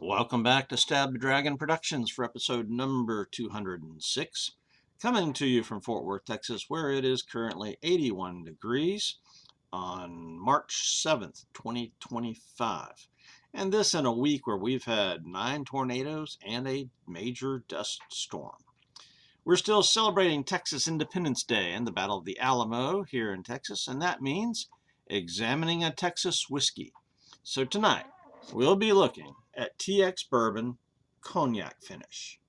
Welcome back to StabtheDragon Productions for episode number 206. Coming to you from Fort Worth, Texas, where it is currently 81 degrees on March 7th, 2025. And this in a week where we've had 9 tornadoes and a major dust storm. We're still celebrating Texas Independence Day and the Battle of the Alamo here in Texas, and that means examining a Texas whiskey. So tonight, we'll be looking at TX Bourbon Cognac finish.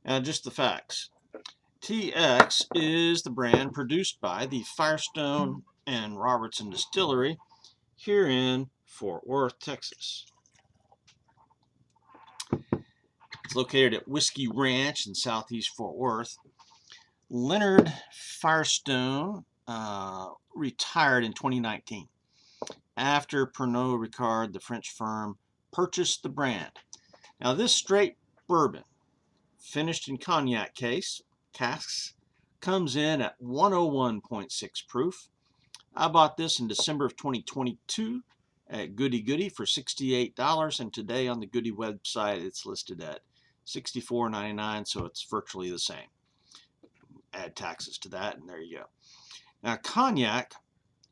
Now, just the facts. TX is the brand produced by the Firestone and Robertson Distillery here in Fort Worth, Texas. It's located at Whiskey Ranch in southeast Fort Worth. Leonard Firestone retired in 2019 after Pernod Ricard, the French firm, purchased the brand. Now, this straight bourbon, finished in cognac casks, comes in at 101.6 proof. I bought this in December of 2022 at Goody Goody for $68, and today on the Goody website it's listed at $64.99, so it's virtually the same. Add taxes to that, and there you go. Now, cognac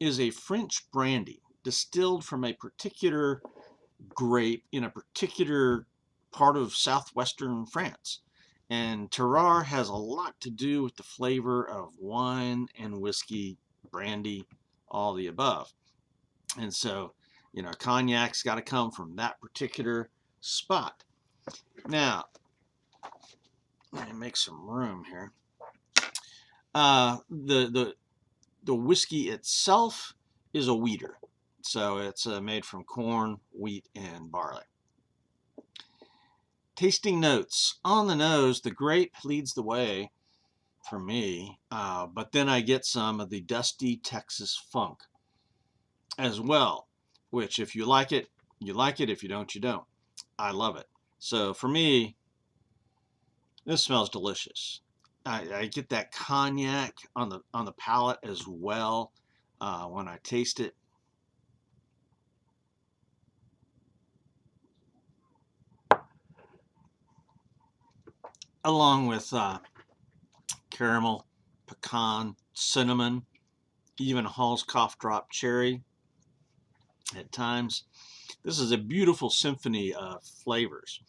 is a French brandy distilled from a particular grape in a particular part of southwestern France. And terroir has a lot to do with the flavor of wine and whiskey, brandy, all the above. And so, cognac's got to come from that particular spot. Now, let me make some room here. The whiskey itself is a wheater. So it's made from corn, wheat, and barley. Tasting notes. On the nose, the grape leads the way for me, but then I get some of the dusty Texas funk as well, which if you like it, you like it. If you don't, you don't. I love it. So for me, this smells delicious. I get that cognac on the palate as well when I taste it. Along with caramel, pecan, cinnamon, even Hall's cough drop cherry at times. This is a beautiful symphony of flavors.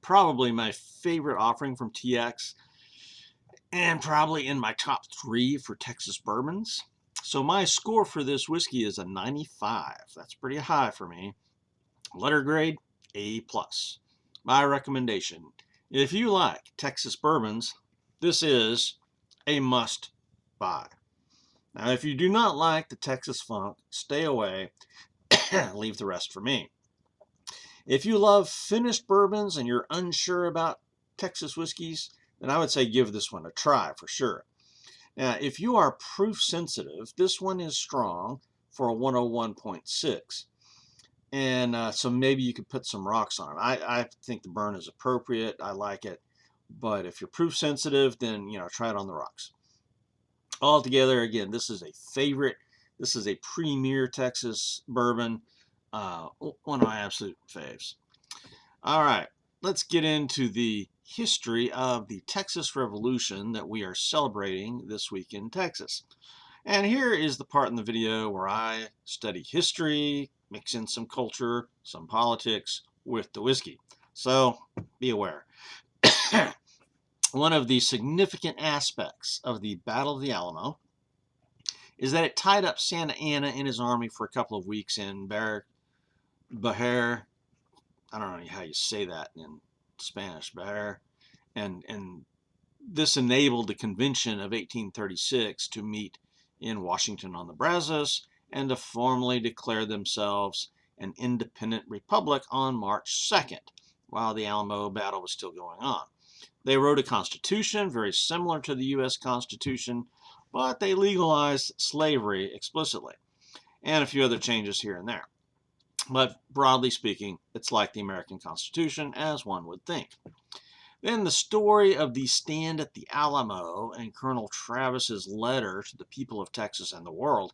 Probably my favorite offering from TX, and probably in my top 3 for Texas bourbons. So my score for this whiskey is a 95. That's pretty high for me. Letter grade, A+. My recommendation: if you like Texas bourbons, this is a must buy. Now, if you do not like the Texas funk, stay away. Leave the rest for me. If you love finished bourbons and you're unsure about Texas whiskeys, then I would say give this one a try for sure. Now, if you are proof sensitive, this one is strong for a 101.6. And so maybe you could put some rocks on it. I think the burn is appropriate. I like it. But if you're proof sensitive, then, try it on the rocks. Altogether, again, this is a favorite. This is a premier Texas bourbon. One of my absolute faves. All right, let's get into the history of the Texas Revolution that we are celebrating this week in Texas. And here is the part in the video where I study history, mix in some culture, some politics with the whiskey. So be aware. One of the significant aspects of the Battle of the Alamo is that it tied up Santa Anna and his army for a couple of weeks in Bahir. I don't know how you say that in Spanish, Bahir. And this enabled the convention of 1836 to meet in Washington on the Brazos and to formally declare themselves an independent republic on March 2nd, while the Alamo battle was still going on. They wrote a constitution very similar to the U.S. Constitution, but they legalized slavery explicitly, and a few other changes here and there. But broadly speaking, it's like the American Constitution, as one would think. Then the story of the stand at the Alamo and Colonel Travis's letter to the people of Texas and the world,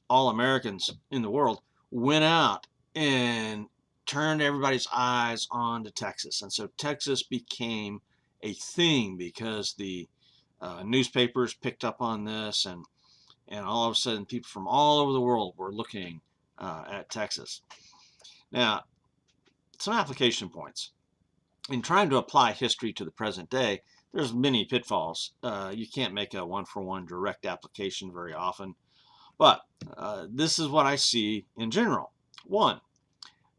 all Americans in the world, went out and turned everybody's eyes on to Texas. And so Texas became a thing because the newspapers picked up on this, and all of a sudden people from all over the world were looking at Texas. Now, some application points. In trying to apply history to the present day, there's many pitfalls. You can't make a one-for-one direct application very often, but this is what I see in general. One,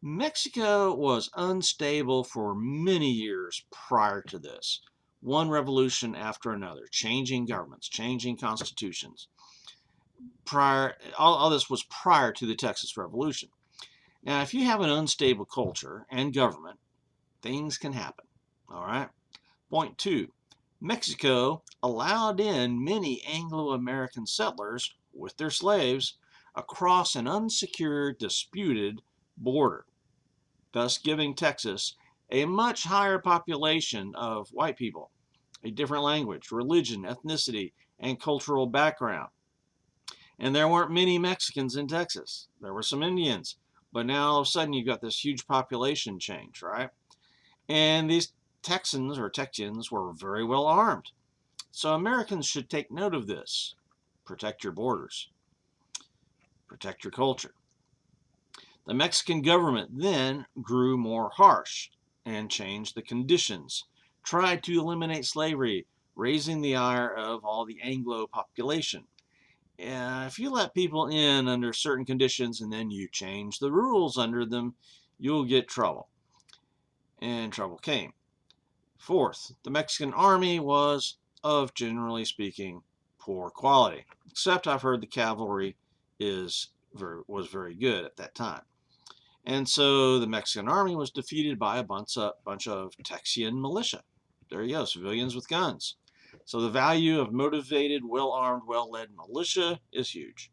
Mexico was unstable for many years prior to this. One revolution after another, changing governments, changing constitutions. All this was prior to the Texas Revolution. Now, if you have an unstable culture and government, things can happen. All right. Point two, Mexico allowed in many Anglo-American settlers with their slaves across an unsecured, disputed border, thus giving Texas a much higher population of white people, a different language, religion, ethnicity, and cultural background. And there weren't many Mexicans in Texas. There were some Indians, but now all of a sudden you've got this huge population change, right? And these Texans or Texians were very well armed. So Americans should take note of this. Protect your borders. Protect your culture. The Mexican government then grew more harsh and changed the conditions, tried to eliminate slavery, raising the ire of all the Anglo population. If you let people in under certain conditions and then you change the rules under them, you'll get trouble. And trouble came. Fourth, the Mexican army was, of generally speaking, poor quality. Except I've heard the cavalry was very good at that time. And so the Mexican army was defeated by a bunch of Texian militia. There you go, civilians with guns. So the value of motivated, well-armed, well-led militia is huge.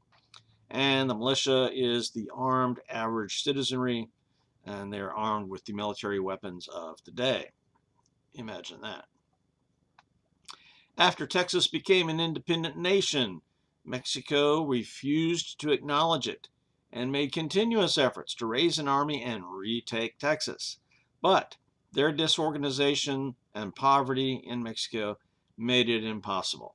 And the militia is the armed average citizenry, and they're armed with the military weapons of the day. Imagine that. After Texas became an independent nation, Mexico refused to acknowledge it and made continuous efforts to raise an army and retake Texas. But their disorganization and poverty in Mexico made it impossible.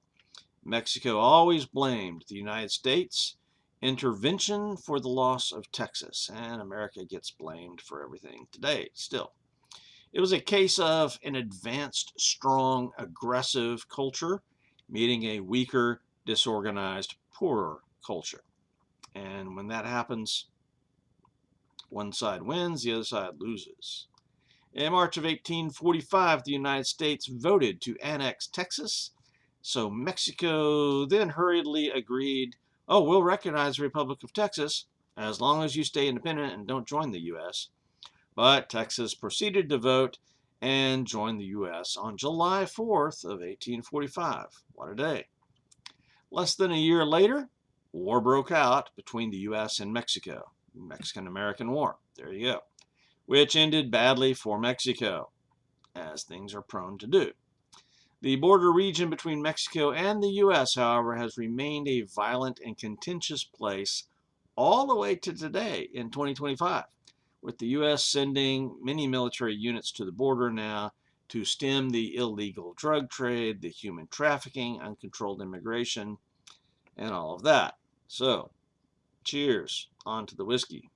Mexico always blamed the United States intervention for the loss of Texas, and America gets blamed for everything today still. It was a case of an advanced, strong, aggressive culture meeting a weaker, disorganized, poorer culture. And when that happens, one side wins, the other side loses. In March of 1845, the United States voted to annex Texas, so Mexico then hurriedly agreed, oh, we'll recognize the Republic of Texas as long as you stay independent and don't join the U.S. But Texas proceeded to vote and join the U.S. on July 4th of 1845. What a day. Less than a year later, war broke out between the U.S. and Mexico, the Mexican-American War. There you go. Which ended badly for Mexico, as things are prone to do. The border region between Mexico and the U.S., however, has remained a violent and contentious place all the way to today in 2025, with the U.S. sending many military units to the border now to stem the illegal drug trade, the human trafficking, uncontrolled immigration, and all of that. So, cheers. On to the whiskey.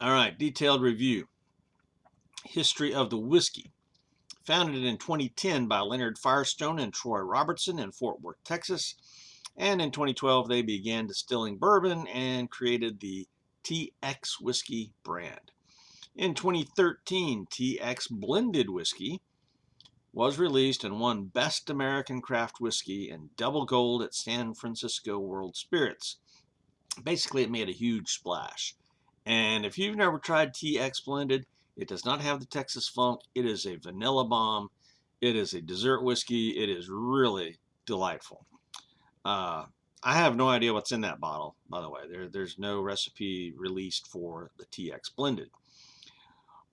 All right, detailed review. History of the whiskey. Founded in 2010 by Leonard Firestone and Troy Robertson in Fort Worth, Texas. And in 2012, they began distilling bourbon and created the TX Whiskey brand. In 2013, TX Blended Whiskey was released and won Best American Craft Whiskey and Double Gold at San Francisco World Spirits. Basically, it made a huge splash. And if you've never tried TX Blended, it does not have the Texas funk. It is a vanilla bomb. It is a dessert whiskey. It is really delightful. I have no idea what's in that bottle, by the way. There's no recipe released for the TX Blended.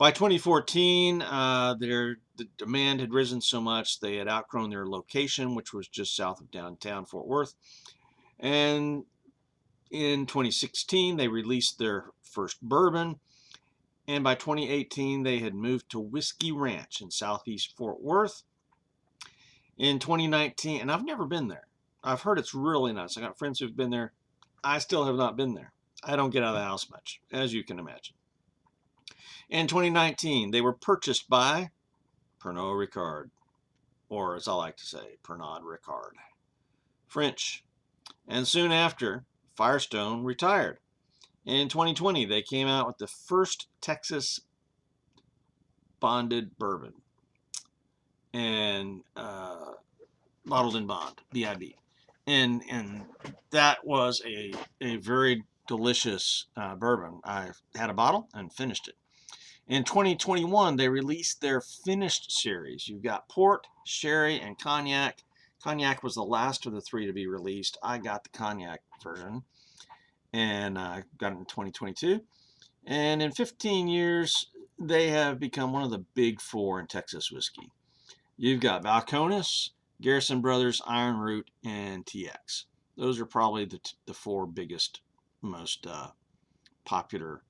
By 2014, the demand had risen so much they had outgrown their location, which was just south of downtown Fort Worth. And in 2016, they released their first bourbon. And by 2018, they had moved to Whiskey Ranch in southeast Fort Worth. In 2019, and I've never been there. I've heard it's really nice. I got friends who've been there. I still have not been there. I don't get out of the house much, as you can imagine. In 2019, they were purchased by Pernod Ricard, or as I like to say, Pernod Ricard, French. And soon after, Firestone retired. In 2020, they came out with the first Texas bonded bourbon, and bottled in bond, BIB. And that was a very delicious bourbon. I had a bottle and finished it. In 2021, they released their finished series. You've got port, sherry, and cognac. Cognac was the last of the three to be released. I got the cognac version, and I got it in 2022. And in 15 years, they have become one of the big four in Texas whiskey. You've got Balcones, Garrison Brothers, Iron Root, and TX. Those are probably the four biggest, most popular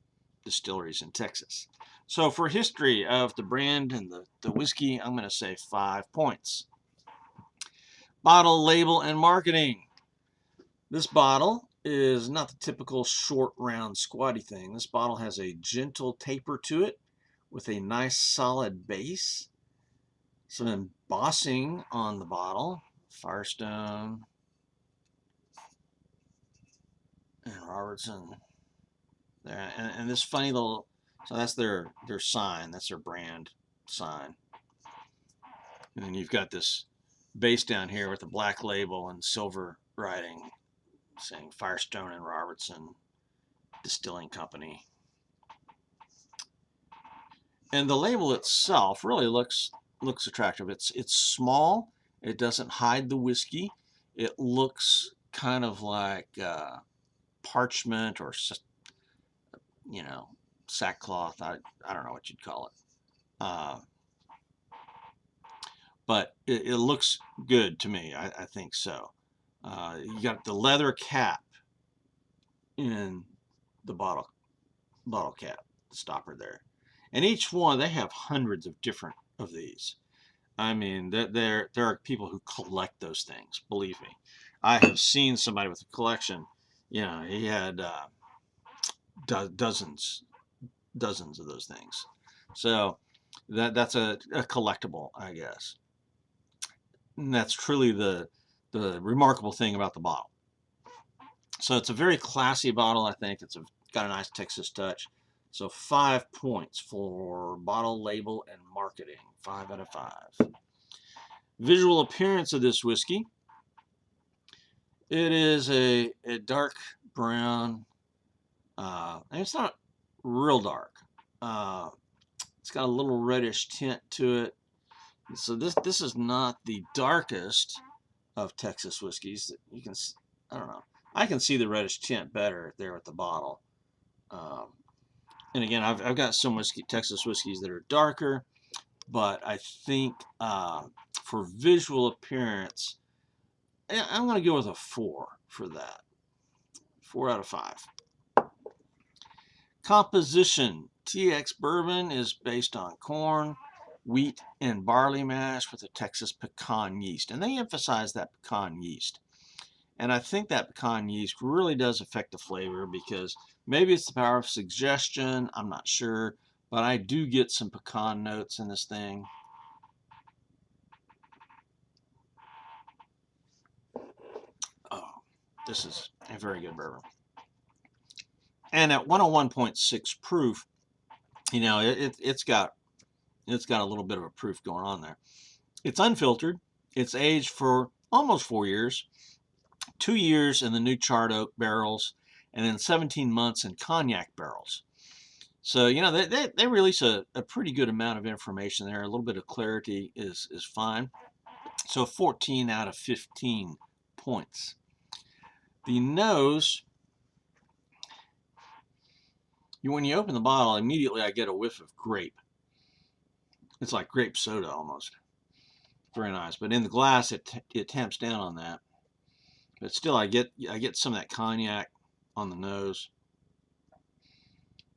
distilleries in Texas. So for history of the brand and the whiskey, I'm going to say 5 points. Bottle, label, and marketing. This bottle is not the typical short, round, squatty thing. This bottle has a gentle taper to it with a nice solid base. Some embossing on the bottle. Firestone and Robertson. There, and this funny little, so that's their sign. That's their brand sign. And then you've got this base down here with a black label and silver writing saying Firestone and Robertson Distilling Company. And the label itself really looks attractive. It's small. It doesn't hide the whiskey. It looks kind of like parchment or, you know, sackcloth. I don't know what you'd call it. But it looks good to me. I think so. You got the leather cap in the bottle cap, the stopper there. And each one, they have hundreds of different of these. I mean, there are people who collect those things. Believe me, I have seen somebody with a collection. You know, he had dozens of those things. So that's a collectible, I guess. And that's truly the remarkable thing about the bottle. So it's a very classy bottle. I think it's got a nice Texas touch. So 5 points for bottle, label, and marketing. 5 out of 5. Visual appearance of this whiskey. It is a dark brown. And it's not real dark. It's got a little reddish tint to it. So this is not the darkest of Texas whiskeys. You can, I don't know. I can see the reddish tint better there at the bottle. And again, I've got some Texas whiskeys that are darker, but I think for visual appearance, I'm going to go with a 4 for that. 4 out of 5. Composition. TX bourbon is based on corn, wheat, and barley mash with a Texas pecan yeast. And they emphasize that pecan yeast. And I think that pecan yeast really does affect the flavor because maybe it's the power of suggestion. I'm not sure. But I do get some pecan notes in this thing. Oh, this is a very good bourbon. And at 101.6 proof, you know, it's got a little bit of a proof going on there. It's unfiltered. It's aged for almost 4 years. 2 years in the new charred oak barrels, and then 17 months in cognac barrels. So, you know, they release a pretty good amount of information there. A little bit of clarity is fine. So 14 out of 15 points. The nose, When you open the bottle, immediately I get a whiff of grape. It's like grape soda almost. Very nice. But in the glass, it tamps down on that. But still, I get some of that cognac on the nose.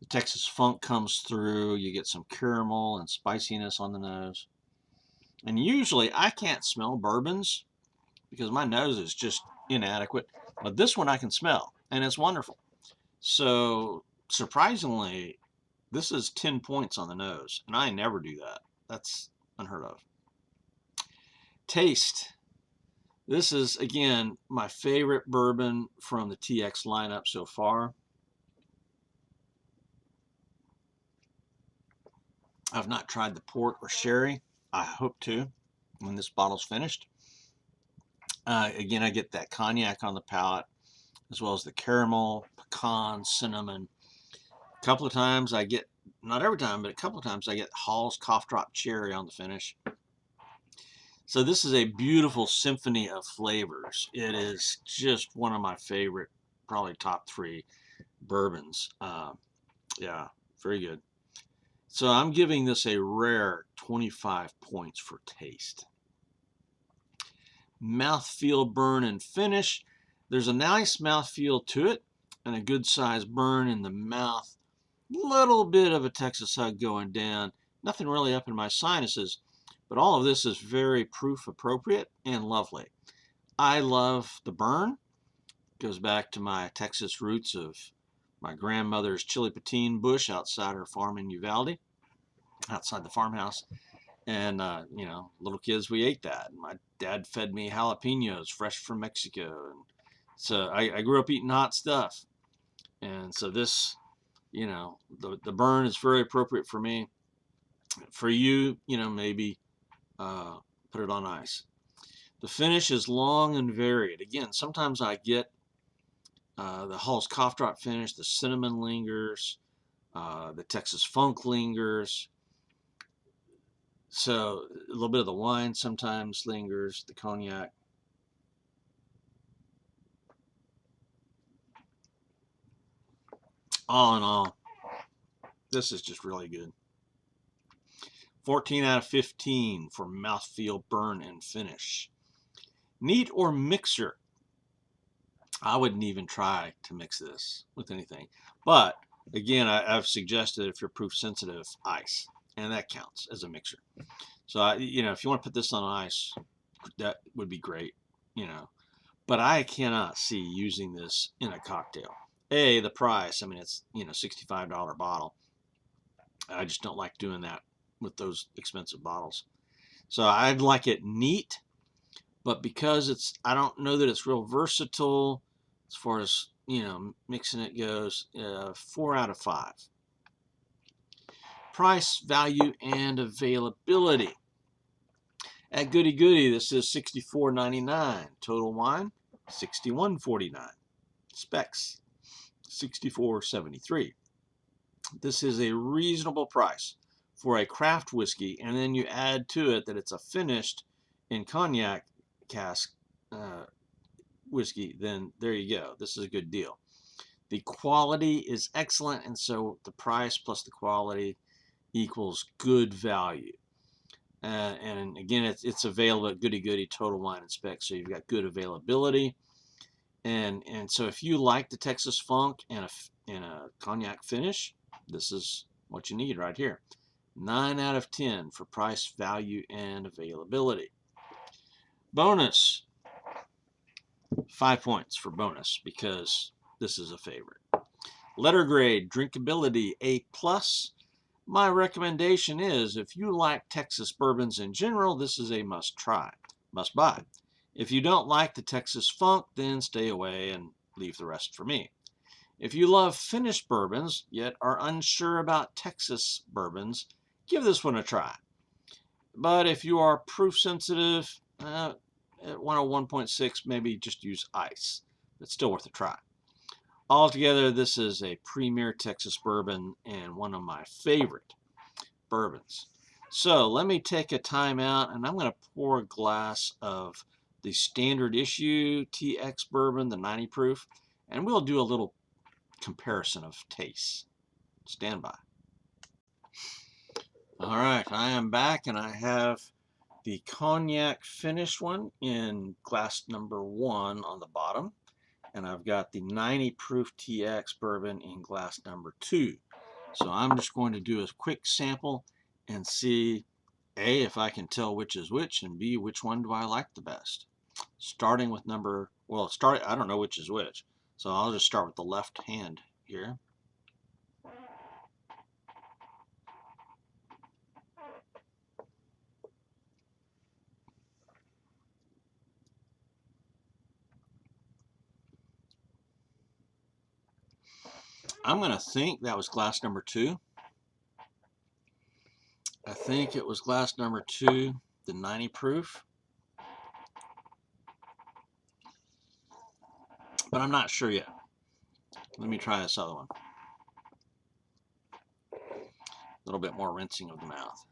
The Texas funk comes through. You get some caramel and spiciness on the nose. And usually, I can't smell bourbons because my nose is just inadequate. But this one I can smell, and it's wonderful. So, surprisingly, this is 10 points on the nose, and I never do that. That's unheard of. Taste. This is, again, my favorite bourbon from the TX lineup so far. I've not tried the port or sherry. I hope to when this bottle's finished. Again, I get that cognac on the palate, as well as the caramel, pecan, cinnamon. A couple of times I get, not every time, but a couple of times I get Hall's Cough Drop Cherry on the finish. So this is a beautiful symphony of flavors. It is just one of my favorite, probably top 3 bourbons. Yeah, very good. So I'm giving this a rare 25 points for taste. Mouthfeel, burn, and finish. There's a nice mouthfeel to it and a good size burn in the mouth. Little bit of a Texas hug going down. Nothing really up in my sinuses, but all of this is very proof appropriate and lovely. I love the burn. It goes back to my Texas roots of my grandmother's chili patine bush outside her farm in Uvalde, outside the farmhouse. And, you know, little kids, we ate that. My dad fed me jalapenos fresh from Mexico. And so I grew up eating hot stuff. And so this, you know, the burn is very appropriate for me. For you, you know, maybe put it on ice. The finish is long and varied. Again, sometimes I get the Hall's Cough Drop finish, the cinnamon lingers, the Texas funk lingers. So a little bit of the wine sometimes lingers, the cognac. All in all, this is just really good. 14 out of 15 for mouthfeel, burn, and finish. Neat or mixer? I wouldn't even try to mix this with anything. But again, I've suggested if you're proof sensitive, ice, and that counts as a mixer. So you know, if you want to put this on ice, that would be great, you know. But I cannot see using this in a cocktail. The price. I mean, it's, you know, $65 bottle. I just don't like doing that with those expensive bottles. So I'd like it neat, but because I don't know that it's real versatile as far as, you know, mixing it goes. 4 out of 5. Price, value, and availability. At Goody Goody, this is $64.99. Total Wine, $61.49. Specs, $64.73. This is a reasonable price for a craft whiskey, and then you add to it that it's a finished in cognac cask whiskey, then there you go. This is a good deal. The quality is excellent, and so the price plus the quality equals good value. And again, it's available at Goody Goody, Total Wine and Specs, so you've got good availability. And so if you like the Texas funk and a cognac finish, this is what you need right here. 9 out of 10 for price, value, and availability. Bonus. 5 points for bonus because this is a favorite. Letter grade, drinkability, A+. My recommendation is if you like Texas bourbons in general, this is a must try, must buy. If you don't like the Texas funk, then stay away and leave the rest for me. If you love finished bourbons, yet are unsure about Texas bourbons, give this one a try. But if you are proof sensitive, at 101.6, maybe just use ice. It's still worth a try. Altogether, this is a premier Texas bourbon and one of my favorite bourbons. So let me take a time out, and I'm going to pour a glass of the standard issue TX bourbon, the 90 proof, and we'll do a little comparison of tastes. Stand by. All right, I am back, and I have the Cognac finished one in glass number 1 on the bottom, and I've got the 90 proof TX bourbon in glass number 2. So I'm just going to do a quick sample and see A, if I can tell which is which, and B, which one do I like the best. Starting with I don't know which is which, so I'll just start with the left hand here. I'm going to think that was glass number 2. I think it was glass number 2, the 90 proof. But I'm not sure yet. Let me try this other one. A little bit more rinsing of the mouth.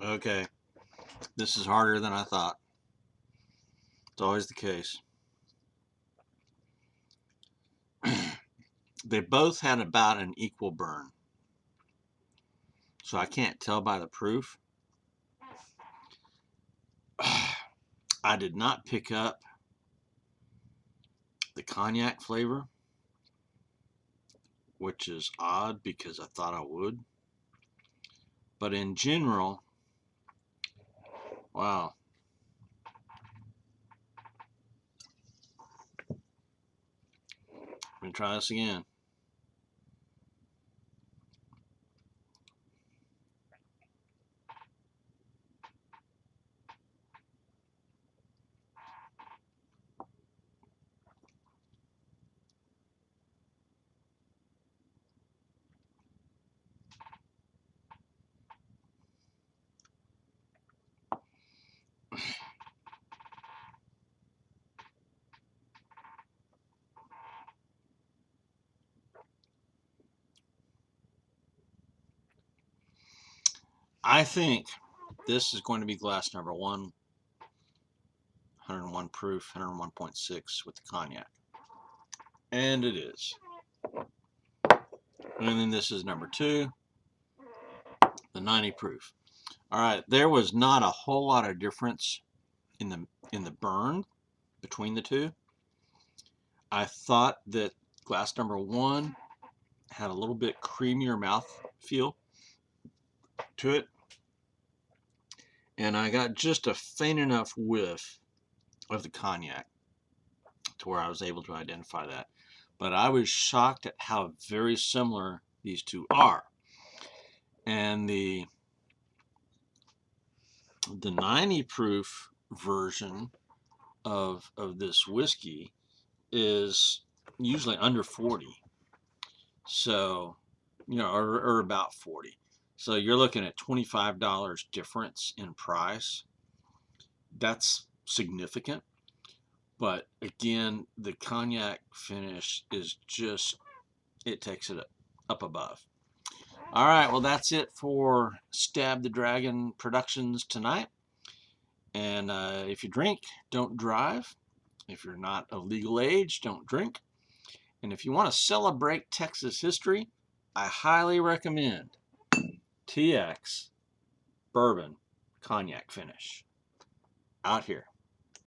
Okay, this is harder than I thought. It's always the case. They both had about an equal burn. So I can't tell by the proof. I did not pick up the cognac flavor, which is odd because I thought I would. But in general, wow. Let me try this again. I think this is going to be glass number 1, 101 proof, 101.6 with the cognac. And it is. And then this is number 2, the 90 proof. All right, there was not a whole lot of difference in the burn between the two. I thought that glass number 1 had a little bit creamier mouth feel to it, and I got just a faint enough whiff of the cognac to where I was able to identify that. But I was shocked at how very similar these two are. And the 90 proof version of this whiskey is usually under 40. So, or about 40. So you're looking at $25 difference in price. That's significant. But again, the cognac finish is just, it takes it up above. All right, well, that's it for Stab the Dragon Productions tonight. And if you drink, don't drive. If you're not of legal age, don't drink. And if you want to celebrate Texas history, I highly recommend TX Bourbon Cognac Finish. Out here.